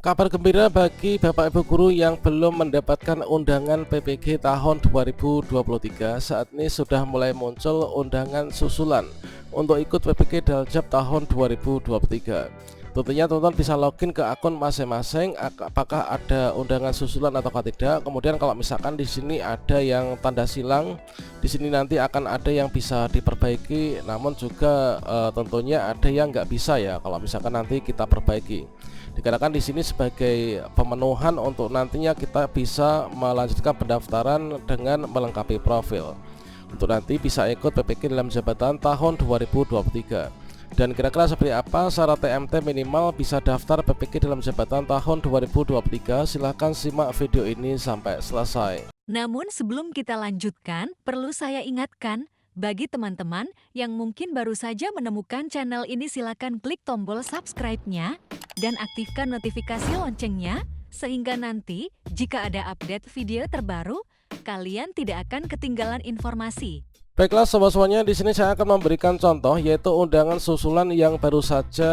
Kabar gembira bagi Bapak Ibu guru yang belum mendapatkan undangan PPG tahun 2023. Saat ini sudah mulai muncul undangan susulan untuk ikut PPG Daljab tahun 2023. Tentunya teman-teman bisa login ke akun masing-masing, apakah ada undangan susulan atau tidak. Kemudian kalau misalkan di sini ada yang tanda silang, di sini nanti akan ada yang bisa diperbaiki, namun juga tentunya ada yang nggak bisa ya kalau misalkan nanti kita perbaiki. Dikarenakan di sini sebagai pemenuhan untuk nantinya kita bisa melanjutkan pendaftaran dengan melengkapi profil untuk nanti bisa ikut PPG dalam jabatan tahun 2023. Dan kira-kira seperti apa syarat TMT minimal bisa daftar PPG dalam jabatan tahun 2023? Silahkan simak video ini sampai selesai. Namun sebelum kita lanjutkan, perlu saya ingatkan, bagi teman-teman yang mungkin baru saja menemukan channel ini, silakan klik tombol subscribe-nya dan aktifkan notifikasi loncengnya, sehingga nanti jika ada update video terbaru, kalian tidak akan ketinggalan informasi. Baiklah sobat-sobatnya, di sini saya akan memberikan contoh yaitu undangan susulan yang baru saja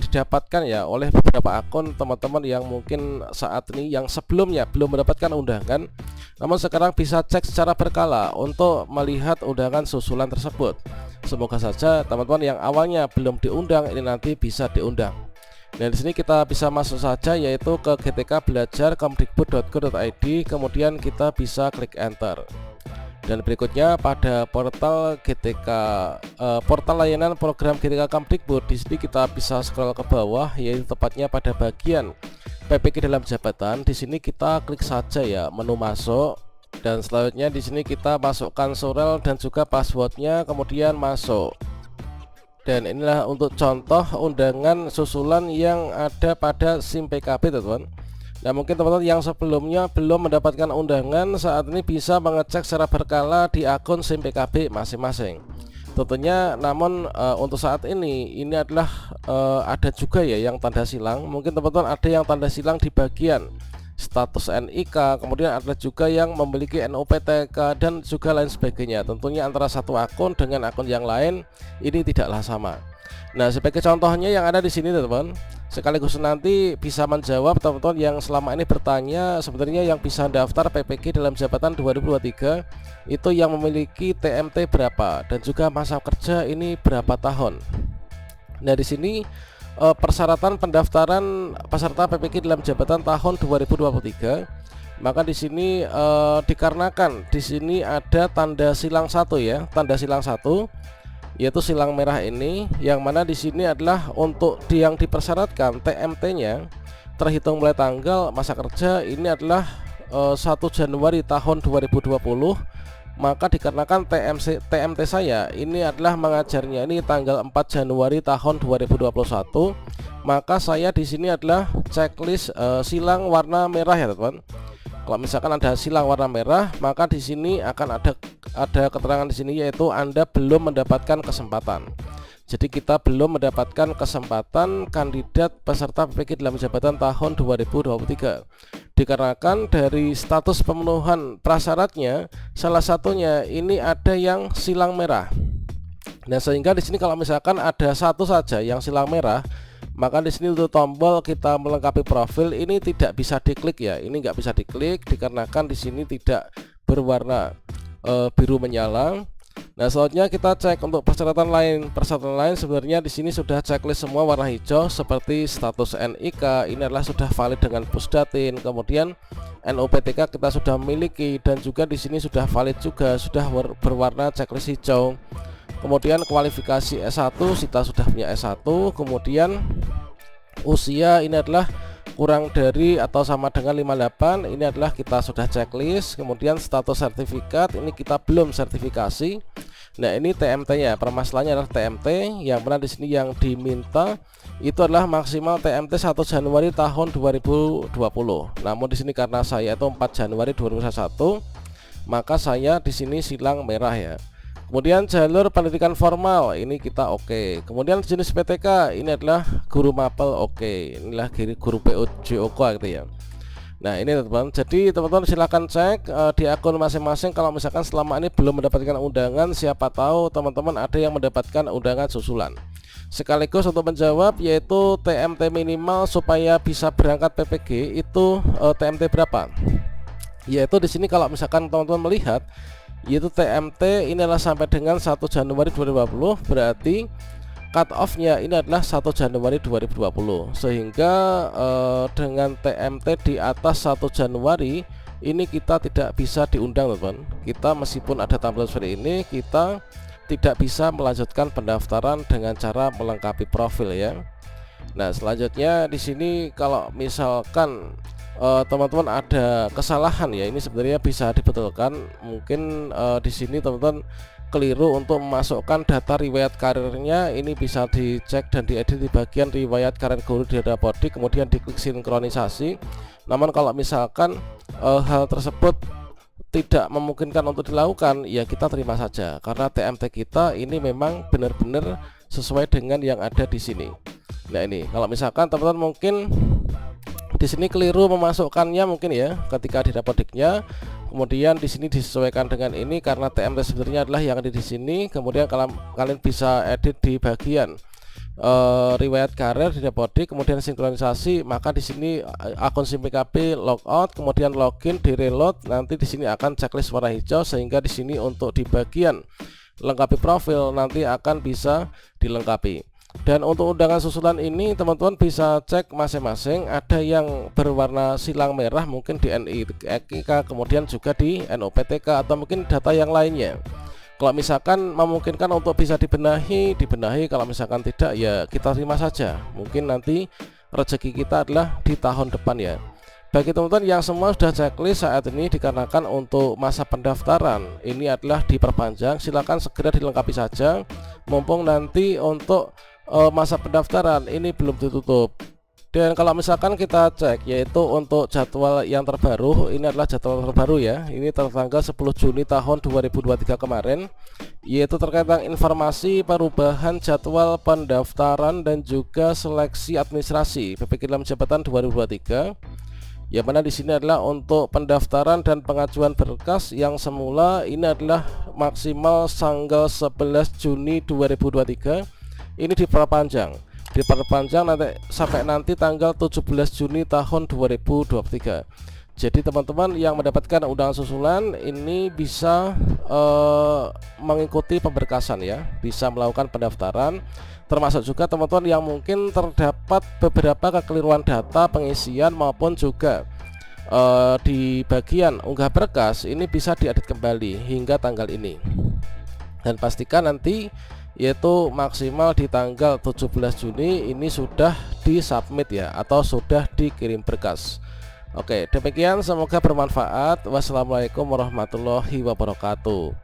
didapatkan ya oleh beberapa akun teman-teman yang mungkin saat ini yang sebelumnya belum mendapatkan undangan, namun sekarang bisa cek secara berkala untuk melihat undangan susulan tersebut. Semoga saja teman-teman yang awalnya belum diundang ini nanti bisa diundang. Nah, di sini kita bisa masuk saja yaitu ke gtkbelajar.kemdikbud.go.id, kemudian kita bisa klik enter. Dan berikutnya pada portal GTK, portal layanan program GTK Kemdikbud. Di sini kita bisa scroll ke bawah, yaitu tepatnya pada bagian PPG dalam jabatan. Di sini kita klik saja ya menu masuk, dan selanjutnya di sini kita masukkan surel dan juga passwordnya, kemudian masuk. Dan inilah untuk contoh undangan susulan yang ada pada SIM PKB, teman-teman. Nah, mungkin teman-teman yang sebelumnya belum mendapatkan undangan saat ini bisa mengecek secara berkala di akun SIM PKB masing-masing. Tentunya namun untuk saat ini adalah ada juga ya yang tanda silang. Mungkin teman-teman ada yang tanda silang di bagian status NIK, kemudian ada juga yang memiliki NUPTK dan juga lain sebagainya. Tentunya antara satu akun dengan akun yang lain ini tidaklah sama. Nah, sebagai contohnya yang ada di sini teman-teman, sekaligus nanti bisa menjawab teman-teman yang selama ini bertanya sebenarnya yang bisa daftar PPG dalam jabatan 2023 itu yang memiliki TMT berapa dan juga masa kerja ini berapa tahun. Nah, di sini persyaratan pendaftaran peserta PPG dalam jabatan tahun 2023, maka di sini dikarenakan di sini ada tanda silang satu ya, tanda silang satu yaitu silang merah ini, yang mana di sini adalah untuk yang dipersyaratkan TMT-nya terhitung mulai tanggal masa kerja ini adalah 1 Januari tahun 2020. Maka dikarenakan TMT saya ini adalah mengajarnya ini tanggal 4 Januari tahun 2021, maka saya di sini adalah checklist silang warna merah ya teman-teman. Kalau misalkan ada silang warna merah, maka di sini akan ada keterangan di sini yaitu Anda belum mendapatkan kesempatan. Jadi kita belum mendapatkan kesempatan kandidat peserta PPG dalam jabatan tahun 2023. Dikarenakan dari status pemenuhan prasyaratnya salah satunya ini ada yang silang merah. Nah, sehingga di sini kalau misalkan ada satu saja yang silang merah, maka di sini untuk tombol kita melengkapi profil ini tidak bisa diklik ya. Ini nggak bisa diklik dikarenakan di sini tidak berwarna biru menyala. Nah, selanjutnya kita cek untuk persyaratan lain. Persyaratan lain sebenarnya di sini sudah checklist semua warna hijau seperti status NIK ini adalah sudah valid dengan Pusdatin. Kemudian NUPTK kita sudah memiliki dan juga di sini sudah valid juga, sudah berwarna checklist hijau. Kemudian kualifikasi S1 kita sudah punya S1. Kemudian usia ini adalah kurang dari atau sama dengan 58, ini adalah kita sudah checklist. Kemudian status sertifikat ini kita belum sertifikasi. Nah, ini TMT-nya, permasalahannya adalah TMT yang mana di sini yang diminta itu adalah maksimal TMT 1 Januari tahun 2020. Namun di sini karena saya itu 4 Januari 2021, maka saya di sini silang merah ya. Kemudian jalur pendidikan formal ini kita oke. Kemudian jenis PTK ini adalah guru mapel oke. Inilah guru POJOK gitu ya. Nah, ini teman-teman. Jadi teman-teman silahkan cek di akun masing-masing. Kalau misalkan selama ini belum mendapatkan undangan, siapa tahu teman-teman ada yang mendapatkan undangan susulan. Sekaligus untuk menjawab yaitu TMT minimal supaya bisa berangkat PPG itu TMT berapa? Yaitu di sini kalau misalkan teman-teman melihat yaitu TMT ini adalah sampai dengan 1 Januari 2020, berarti cut off-nya ini adalah 1 Januari 2020, sehingga dengan TMT di atas 1 Januari ini kita tidak bisa diundang teman-teman. Kita meskipun ada tampilan seperti ini, kita tidak bisa melanjutkan pendaftaran dengan cara melengkapi profil ya. Nah, selanjutnya di sini kalau misalkan teman-teman ada kesalahan ya, ini sebenarnya bisa dibetulkan. Mungkin di sini teman-teman keliru untuk memasukkan data riwayat karirnya, ini bisa dicek dan diedit di bagian riwayat karir guru di Dapodik, kemudian diklik sinkronisasi. Namun kalau misalkan hal tersebut tidak memungkinkan untuk dilakukan, ya kita terima saja karena TMT kita ini memang benar-benar sesuai dengan yang ada di sini. Nah, ini kalau misalkan teman-teman mungkin di sini keliru memasukkannya mungkin ya ketika di Dapodiknya, kemudian di sini disesuaikan dengan ini karena TMT sebenarnya adalah yang ada di sini. Kemudian kalian bisa edit di bagian riwayat karir di Dapodik, kemudian sinkronisasi, maka di sini akun SIM PKB logout, kemudian login, di reload, nanti di sini akan checklist warna hijau, sehingga di sini untuk di bagian lengkapi profil nanti akan bisa dilengkapi. Dan untuk undangan susulan ini teman-teman bisa cek masing-masing, ada yang berwarna silang merah mungkin di NIK, kemudian juga di NOPTK atau mungkin data yang lainnya. Kalau misalkan memungkinkan untuk bisa dibenahi, kalau misalkan tidak ya kita terima saja. Mungkin nanti rezeki kita adalah di tahun depan ya. Bagi teman-teman yang semua sudah checklist saat ini, dikarenakan untuk masa pendaftaran ini adalah diperpanjang, silakan segera dilengkapi saja. Mumpung nanti untuk masa pendaftaran ini belum ditutup. Dan kalau misalkan kita cek yaitu untuk jadwal yang terbaru, ini adalah jadwal terbaru ya, ini tertanggal 10 Juni tahun 2023 kemarin, yaitu terkait dengan informasi perubahan jadwal pendaftaran dan juga seleksi administrasi PPK dalam jabatan 2023. Yang mana di sini adalah untuk pendaftaran dan pengajuan berkas yang semula ini adalah maksimal tanggal 11 Juni 2023, ini diperpanjang nanti sampai nanti tanggal 17 Juni tahun 2023. Jadi teman-teman yang mendapatkan undangan susulan ini bisa mengikuti pemberkasan ya, bisa melakukan pendaftaran, termasuk juga teman-teman yang mungkin terdapat beberapa kekeliruan data pengisian maupun juga di bagian unggah berkas, ini bisa diedit kembali hingga tanggal ini. Dan pastikan nanti yaitu maksimal di tanggal 17 Juni ini sudah disubmit ya, atau sudah dikirim berkas. Oke, demikian, semoga bermanfaat. Wassalamualaikum warahmatullahi wabarakatuh.